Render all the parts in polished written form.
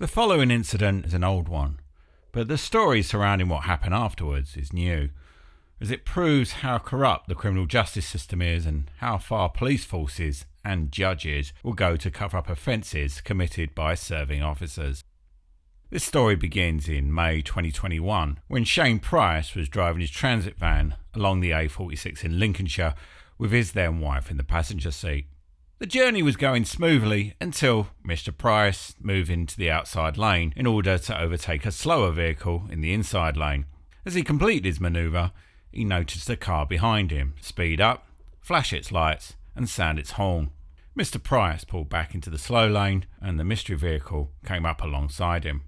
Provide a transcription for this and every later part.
The following incident is an old one, but the story surrounding what happened afterwards is new, as it proves how corrupt the criminal justice system is and how far police forces and judges will go to cover up offences committed by serving officers. This story begins in May 2021 when Shane Price was driving his transit van along the A46 in Lincolnshire with his then wife in the passenger seat. The journey was going smoothly until Mr. Price moved into the outside lane in order to overtake a slower vehicle in the inside lane. As he completed his manoeuvre, he noticed a car behind him speed up, flash its lights and sound its horn. Mr. Price pulled back into the slow lane and the mystery vehicle came up alongside him.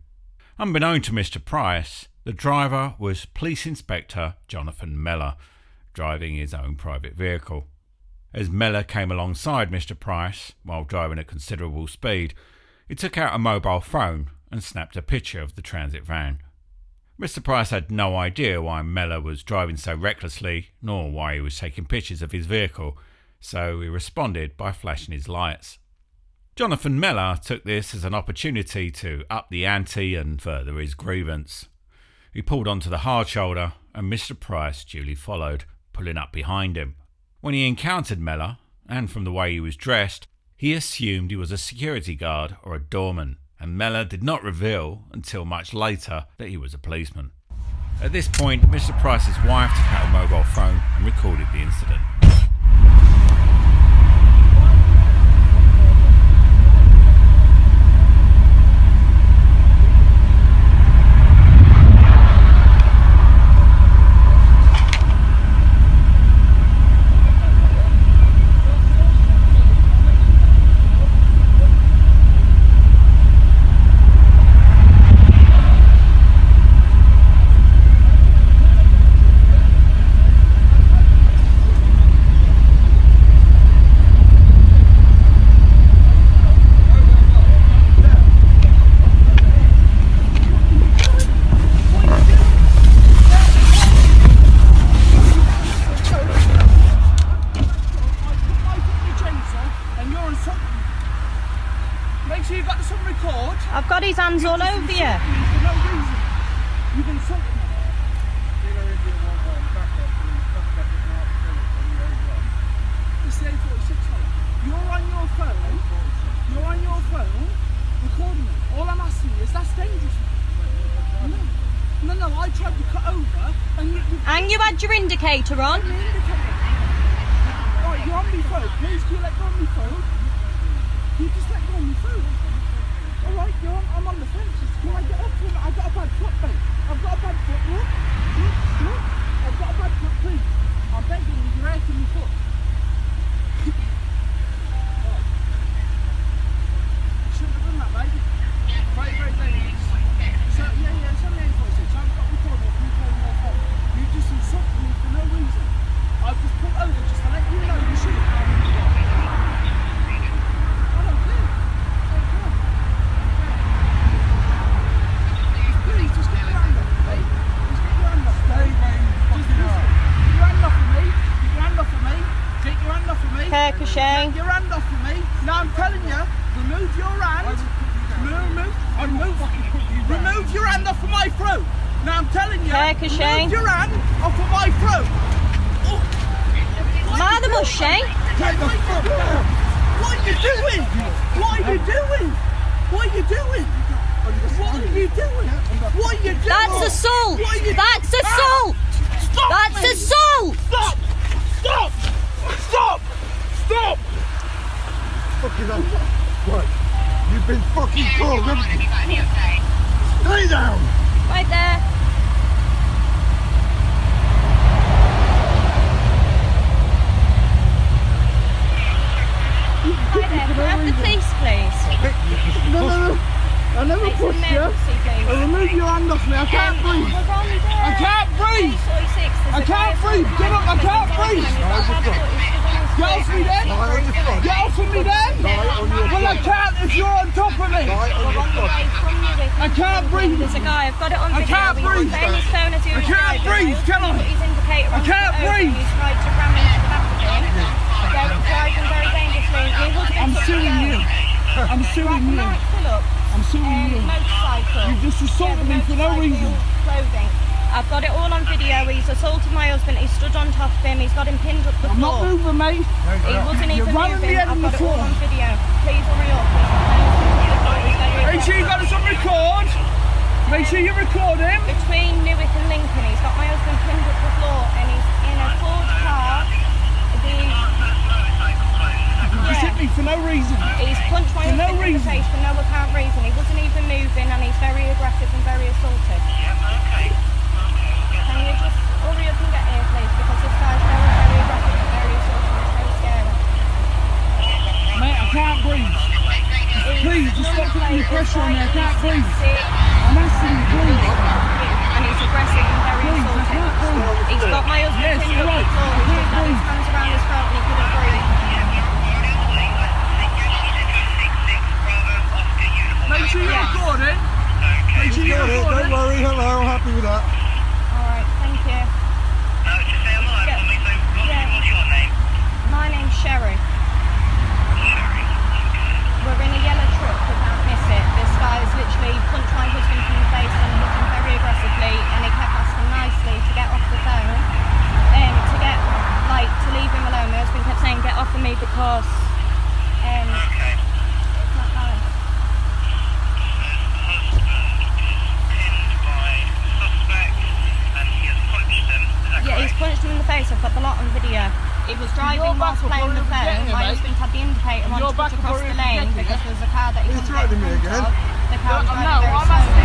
Unbeknown to Mr. Price, the driver was Police Inspector Jonathan Mellor, driving his own private vehicle. As Mellor came alongside Mr. Price while driving at considerable speed, he took out a mobile phone and snapped a picture of the transit van. Mr. Price had no idea why Mellor was driving so recklessly, nor why he was taking pictures of his vehicle, so he responded by flashing his lights. Jonathan Mellor took this as an opportunity to up the ante and further his grievance. He pulled onto the hard shoulder and Mr. Price duly followed, pulling up behind him. When he encountered Mellor, and from the way he was dressed, he assumed he was a security guard or a doorman, and Mellor did not reveal until much later that he was a policeman. At this point, Mr. Price's wife took out a mobile phone and recorded the incident. I've got his hands all over you. For no reason. You've insulted me. It's the A46 phone. You're on your phone recording it. All I'm asking you is that's dangerous. No, I tried to cut over and you had your indicator on. Right, you're on my phone. Please, can you let go of my phone? Can you just let go of my phone? Alright, I'm on the fence. Can I get off from it? I've got a bad foot, mate. I've got a bad foot, look. I've got a bad foot, please. I'm begging you, you're hurting my foot. You shouldn't have done that, mate. Very, very dangerous. So, yeah, it's on the A46. I've got recording of you playing your phone. You just insulted me for no reason. I've just pulled over just to let you know you shouldn't have. I don't care. Just get your hand off me, mate. Just get your hand off me. Just get your hand off of me. Get your hand off of me. Get your hand off of me. Careful, Shane. Get your hand off of me. Now I'm telling you, remove your hand. Remove your hand off of my throat. Now I'm telling you, Careful, Shane. remove your hand off of my throat. Mind the bush, Shane. Take the fuck down. What are you doing? What are you doing? What are you doing? What are you doing? What are you doing? That's assault. That's assault. Stop! That's assault. Stop! Stop! Stop! Stop! Fucking hell. Right. You've been fucking called, haven't you? Lay down! Right there. Right there. Can I have the police, please? No. I never It's pushed you. emergency, please. Remove your hand off me. I can't breathe. We're on the I can't breathe. I can't breathe. Get up. I can't breathe. Get off me then. Get off of me then. Well, I can't if you're on top of me. I can't breathe. There's a guy, I've got it on I video. can't breathe. I can't breathe. Get on. I can't breathe. He's tried to ram into the back of him. They're driving very dangerously. I'm suing you. I'm suing you. I'm suing you. just assaulted me for no reason. Clothing. I've got it all on video. He's assaulted my husband. He stood on top of him. He's got him pinned up the I'm floor. not moving, mate. He wasn't You're even running moving. me I've on got the it all floor. on video. Please hurry up. Make sure you got us on record. Make sure you record him. Between Newark and Lincoln, he's got my husband pinned up the floor and he's in a Ford car. You just hit me for no reason. He's punched my For no husband in the reason. face for no apparent reason. He wasn't even moving and he's very aggressive and very assaultive. Can you just hurry up and get here, please? Because this guy's very, very aggressive and very assaultive. It's very scary. Mate, I can't breathe. Please, just stop putting the pressure on me. I can't breathe. I'm asking you, please. And he's aggressive and very Please, I can't assaultive. breathe. He's got my husband Yes, pinned up right. the floor. I He's can't got his breathe. hands around his throat and he couldn't breathe. Make sure you Yes. record it. Make sure you Got it, record don't it. worry, hello, I'm happy with that. Alright, thank you. My name's Sherry. We're in a yellow truck, we can't miss it. This guy's literally punched my husband in the face and hit him very aggressively and he kept asking nicely to get off the phone to leave him alone. My husband kept saying get off of me because it's not nice. Yeah, he's punched him in the face. I've got the lot on video. He was driving whilst playing the phone. My husband had the indicator on to push across the lane because there was a car that he couldn't get in front of. The car was driving very slowly.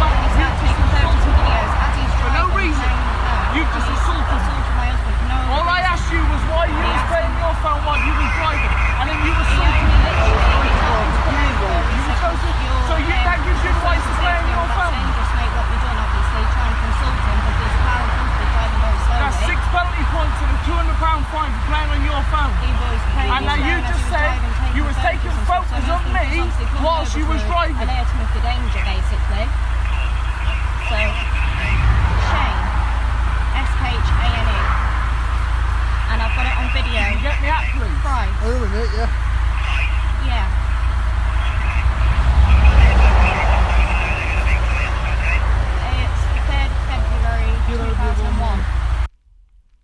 He started taking photos and videos as he's For no driving. reason. You've just assaulted me. my husband for no All I reason. asked you was why you was playing your phone while you was driving, and then you assaulted me. So that gives you the right to play on your phone. Dangerous, mate, what we've done, obviously, trying to consult him because there's a car in front of him driving very slowly. That's 6 penalty points and a £200 fine for playing on your phone. He was playing And now his you phone as just he was said driving, you was taking and stuff. photos So of my me husband obviously couldn't whilst you over was to driving. alert him of the danger, basically. So, Shane, S-H-A-N-E. And I've got it on video. Can you get me out, please? Price. Hang on a minute, yeah. Yeah. It's the 3rd of February 2001.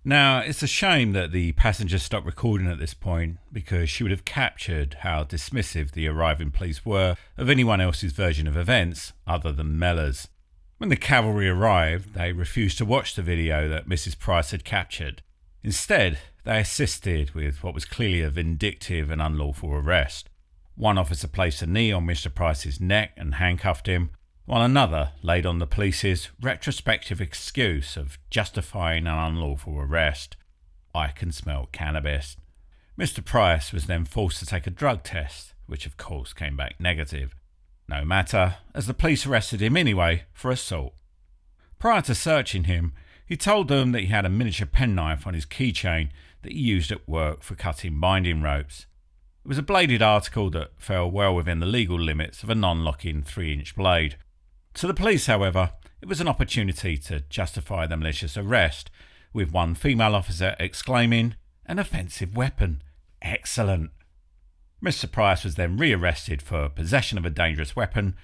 Now, it's a shame that the passenger stopped recording at this point because she would have captured how dismissive the arriving police were of anyone else's version of events other than Mellor's. When the cavalry arrived, they refused to watch the video that Mrs. Price had captured. Instead, they assisted with what was clearly a vindictive and unlawful arrest. One officer placed a knee on Mr. Price's neck and handcuffed him, while another laid on the police's retrospective excuse of justifying an unlawful arrest. I can smell cannabis. Mr. Price was then forced to take a drug test, which of course came back negative. No matter, as the police arrested him anyway for assault. Prior to searching him, he told them that he had a miniature penknife on his keychain that he used at work for cutting binding ropes. It was a bladed article that fell well within the legal limits of a non-locking 3-inch blade. To the police, however, it was an opportunity to justify the malicious arrest, with one female officer exclaiming, "An offensive weapon. Excellent." Mr. Price was then re-arrested for possession of a dangerous weapon,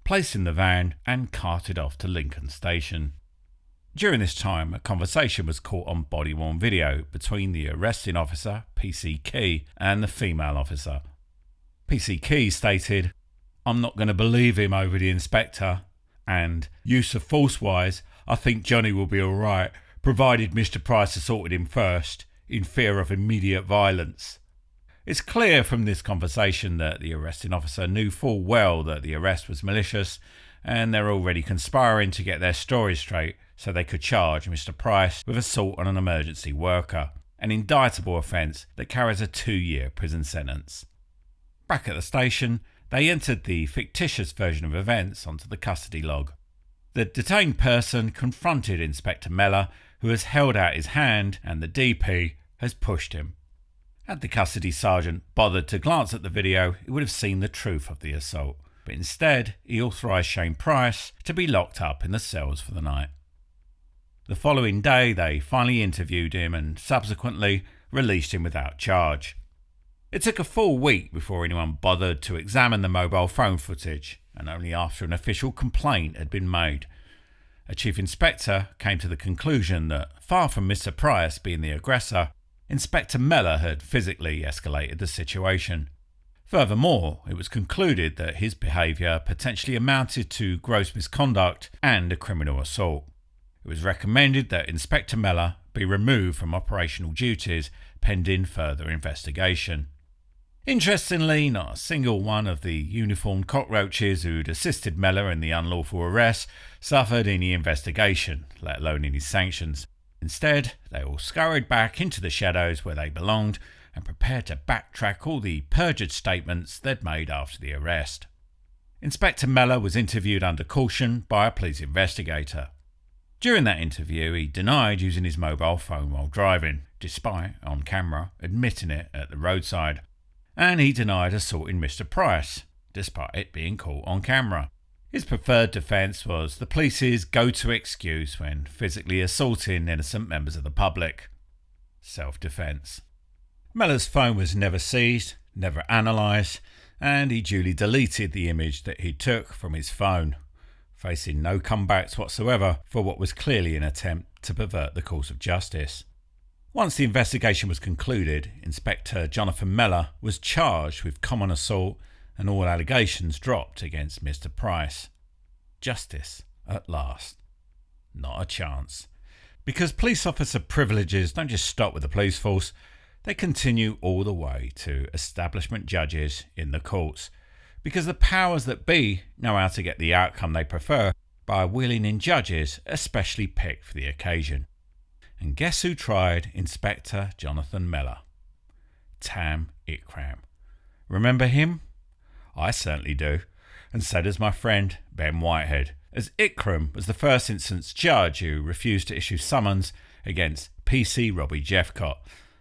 placed in the van and carted off to Lincoln Station. During this time, a conversation was caught on body-worn video between the arresting officer, PC Key, and the female officer. PC Key stated, "I'm not going to believe him over the inspector," and "use of force-wise, I think Johnny will be alright, provided Mr. Price assaulted him first, in fear of immediate violence." It's clear from this conversation that the arresting officer knew full well that the arrest was malicious, and they're already conspiring to get their story straight so they could charge Mr. Price with assault on an emergency worker, an indictable offence that carries a 2-year prison sentence. Back at the station, they entered the fictitious version of events onto the custody log. The detained person confronted Inspector Mellor, who has held out his hand, and the DP has pushed him. Had the custody sergeant bothered to glance at the video, he would have seen the truth of the assault, but instead he authorised Shane Price to be locked up in the cells for the night. The following day they finally interviewed him and subsequently released him without charge. It took a full week before anyone bothered to examine the mobile phone footage, and only after an official complaint had been made. A chief inspector came to the conclusion that, far from Mr. Price being the aggressor, Inspector Mellor had physically escalated the situation. Furthermore, it was concluded that his behaviour potentially amounted to gross misconduct and a criminal assault. It was recommended that Inspector Mellor be removed from operational duties pending further investigation. Interestingly, not a single one of the uniformed cockroaches who'd assisted Mellor in the unlawful arrest suffered any investigation, let alone any sanctions. Instead, they all scurried back into the shadows where they belonged and prepared to backtrack all the perjured statements they'd made after the arrest. Inspector Mellor was interviewed under caution by a police investigator. During that interview, he denied using his mobile phone while driving, despite, on camera, admitting it at the roadside. And he denied assaulting Mr. Price, despite it being caught on camera. His preferred defence was the police's go-to excuse when physically assaulting innocent members of the public: self-defence. Mellor's phone was never seized, never analysed, and he duly deleted the image that he took from his phone, facing no comebacks whatsoever for what was clearly an attempt to pervert the course of justice. Once the investigation was concluded, Inspector Jonathan Mellor was charged with common assault and all allegations dropped against Mr. Price. Justice at last. Not a chance. Because police officer privileges don't just stop with the police force, they continue all the way to establishment judges in the courts, because the powers that be know how to get the outcome they prefer by wheeling in judges especially picked for the occasion. And guess who tried Inspector Jonathan Mellor? Tan Ikram. Remember him? I certainly do, and so does my friend Ben Whitehead, as Ikram was the first instance judge who refused to issue summons against PC Robbie Jephcott,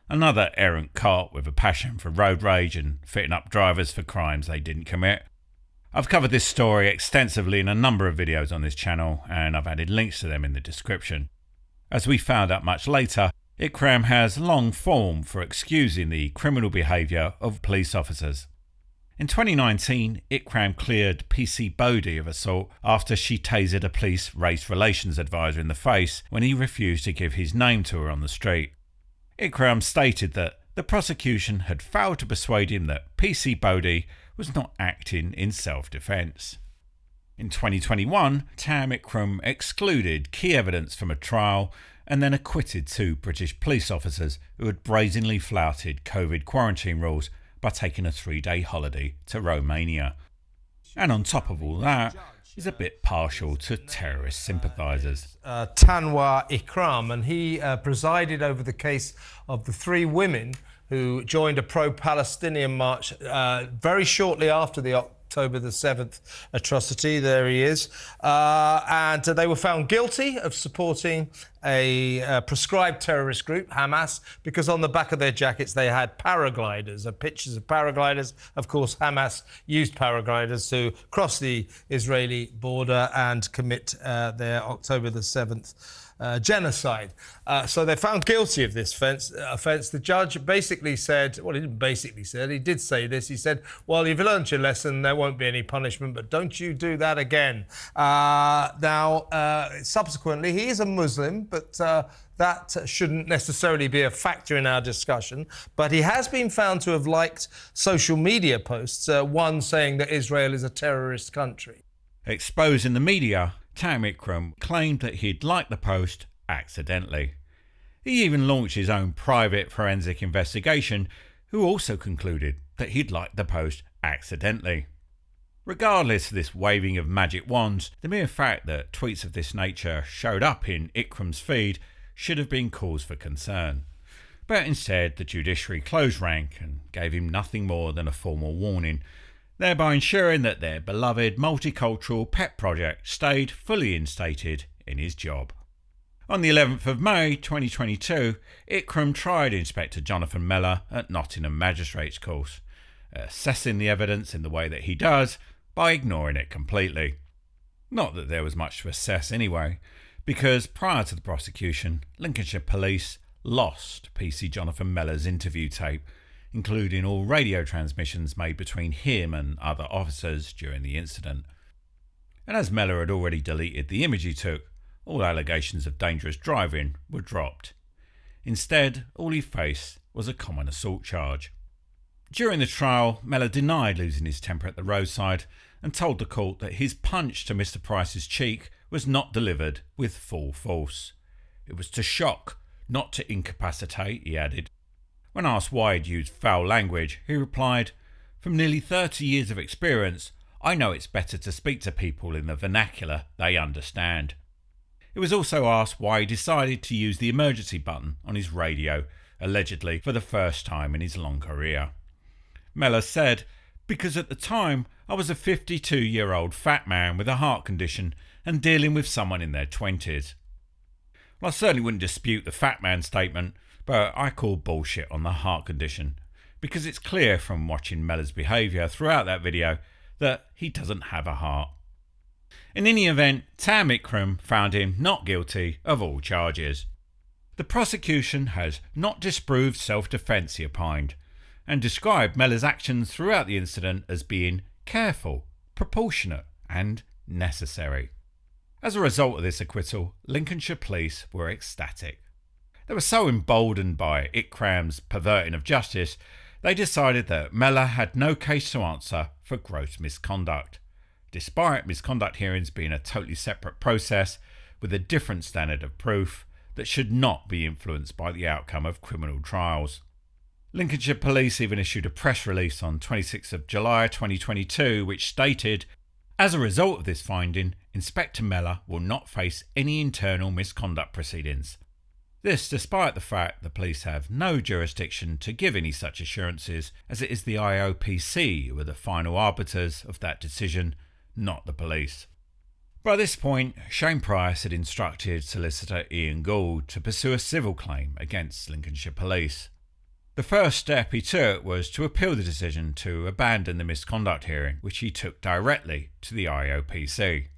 another errant cop with a passion for road rage and fitting up drivers for crimes they didn't commit. I've covered this story extensively in a number of videos on this channel, and I've added links to them in the description. As we found out much later, Ikram has long form for excusing the criminal behaviour of police officers. In 2019, Ikram cleared PC Bodie of assault after she tasered a police race relations advisor in the face when he refused to give his name to her on the street. Ikram stated that the prosecution had failed to persuade him that PC Bodie was not acting in self-defence. In 2021, Tan Ikram excluded key evidence from a trial and then acquitted 2 British police officers who had brazenly flouted COVID quarantine rules by taking a 3-day holiday to Romania. And on top of all that, he's a bit partial to terrorist sympathisers. Tan Ikram, and he presided over the case of the 3 women who joined a pro-Palestinian march very shortly after the October the 7th atrocity. There he is. And they were found guilty of supporting a proscribed terrorist group, Hamas, because on the back of their jackets they had paragliders, pictures of paragliders. Of course, Hamas used paragliders to cross the Israeli border and commit their October the 7th genocide. So they're found guilty of this offence. The judge basically said, well, he didn't basically say it, he did say this. He said, well, you've learned your lesson, there won't be any punishment, but don't you do that again. Subsequently, he is a Muslim, but that shouldn't necessarily be a factor in our discussion. But he has been found to have liked social media posts, one saying that Israel is a terrorist country. Exposed in the media, Tan Ikram claimed that he'd liked the post accidentally. He even launched his own private forensic investigation, who also concluded that he'd liked the post accidentally. Regardless of this waving of magic wands, the mere fact that tweets of this nature showed up in Ikram's feed should have been cause for concern. But instead, the judiciary closed rank and gave him nothing more than a formal warning, thereby ensuring that their beloved multicultural pet project stayed fully instated in his job. On the 11th of May 2022, Ikram tried Inspector Jonathan Mellor at Nottingham Magistrates Court, assessing the evidence in the way that he does by ignoring it completely. Not that there was much to assess anyway, because prior to the prosecution, Lincolnshire Police lost PC Jonathan Mellor's interview tape, including all radio transmissions made between him and other officers during the incident. and as Mellor had already deleted the image he took, all allegations of dangerous driving were dropped. Instead, all he faced was a common assault charge. During the trial, Mellor denied losing his temper at the roadside and told the court that his punch to Mr Price's cheek was not delivered with full force. It was to shock, not to incapacitate, he added. When asked why he'd used foul language, he replied, "From nearly 30 years of experience, I know it's better to speak to people in the vernacular they understand." He was also asked why he decided to use the emergency button on his radio, allegedly for the first time in his long career. Mellor said, "Because at the time I was a 52-year-old fat man with a heart condition and dealing with someone in their 20s. Well, I certainly wouldn't dispute the fat man statement, but I call bullshit on the heart condition, because it's clear from watching Mellor's behaviour throughout that video that he doesn't have a heart." In any event, Tan Ikram found him not guilty of all charges. The prosecution has not disproved self-defence, he opined, and described Mellor's actions throughout the incident as being careful, proportionate and necessary. As a result of this acquittal, Lincolnshire police were ecstatic. They were so emboldened by Ikram's perverting of justice, they decided that Mellor had no case to answer for gross misconduct, despite misconduct hearings being a totally separate process with a different standard of proof that should not be influenced by the outcome of criminal trials. Lincolnshire police even issued a press release on 26th of July 2022 which stated, "As a result of this finding, Inspector Mellor will not face any internal misconduct proceedings." This despite the fact the police have no jurisdiction to give any such assurances, as it is the IOPC who are the final arbiters of that decision, not the police. By this point, Shane Price had instructed solicitor Ian Gould to pursue a civil claim against Lincolnshire police. The first step he took was to appeal the decision to abandon the misconduct hearing, which he took directly to the IOPC.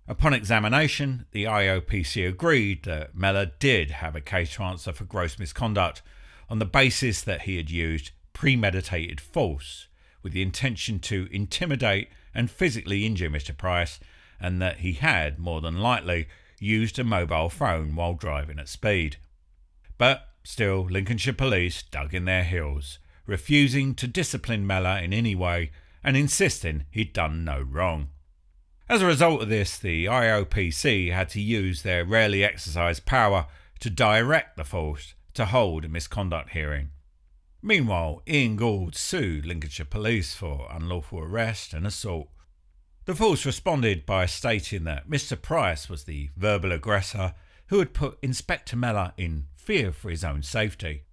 Upon examination, the IOPC agreed that Mellor did have a case to answer for gross misconduct on the basis that he had used premeditated force with the intention to intimidate and physically injure Mr Price, and that he had, more than likely, used a mobile phone while driving at speed. But still, Lincolnshire police dug in their heels, refusing to discipline Mellor in any way and insisting he'd done no wrong. As a result of this, the IOPC had to use their rarely exercised power to direct the force to hold a misconduct hearing. Meanwhile, Ian Gould sued Lincolnshire police for unlawful arrest and assault. The force responded by stating that Mr Price was the verbal aggressor who had put Inspector Mellor in fear for his own safety.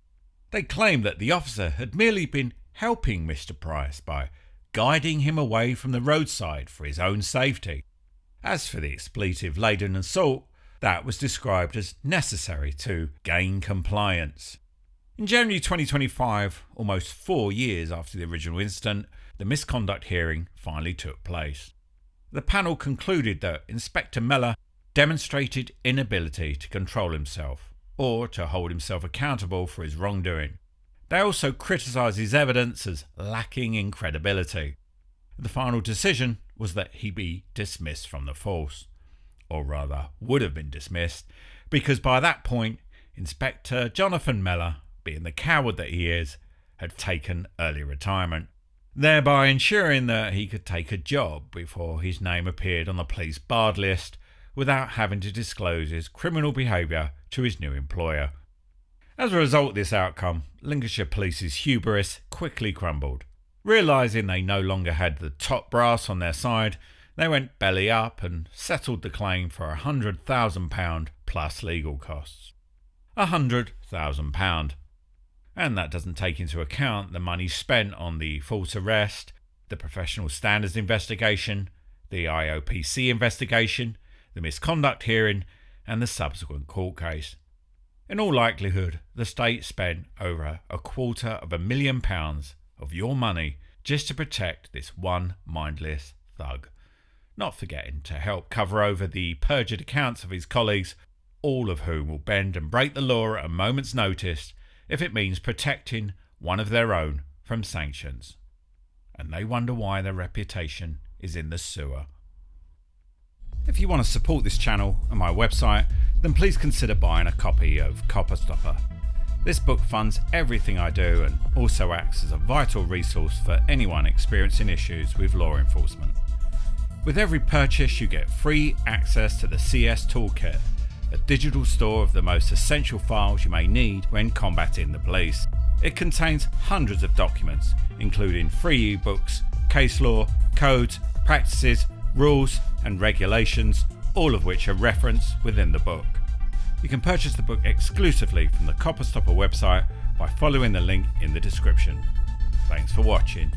They claimed that the officer had merely been helping Mr Price by guiding him away from the roadside for his own safety. As for the expletive-laden assault, that was described as necessary to gain compliance. In January 2025, almost 4 years after the original incident, the misconduct hearing finally took place. The panel concluded that Inspector Mellor demonstrated inability to control himself or to hold himself accountable for his wrongdoing. They also criticised his evidence as lacking in credibility. The final decision was that he be dismissed from the force, or rather would have been dismissed, because by that point Inspector Jonathan Mellor, being the coward that he is, had taken early retirement, thereby ensuring that he could take a job before his name appeared on the police barred list without having to disclose his criminal behaviour to his new employer. As a result of this outcome, Lincolnshire Police's hubris quickly crumbled. Realising they no longer had the top brass on their side, they went belly up and settled the claim for £100,000 plus legal costs. £100,000. And that doesn't take into account the money spent on the false arrest, the professional standards investigation, the IOPC investigation, the misconduct hearing, and the subsequent court case. In all likelihood, the state spent over £250,000 of your money just to protect this one mindless thug, not forgetting to help cover over the perjured accounts of his colleagues, all of whom will bend and break the law at a moment's notice if it means protecting one of their own from sanctions. And they wonder why their reputation is in the sewer. If you want to support this channel and my website, then please consider buying a copy of Copper Stopper. This book funds everything I do and also acts as a vital resource for anyone experiencing issues with law enforcement. With every purchase you get free access to the CS Toolkit, a digital store of the most essential files you may need when combating the police. It contains hundreds of documents, including free ebooks, case law, codes, practices, rules and regulations, all of which are referenced within the book. You can purchase the book exclusively from the Copper Stopper website by following the link in the description. Thanks for watching.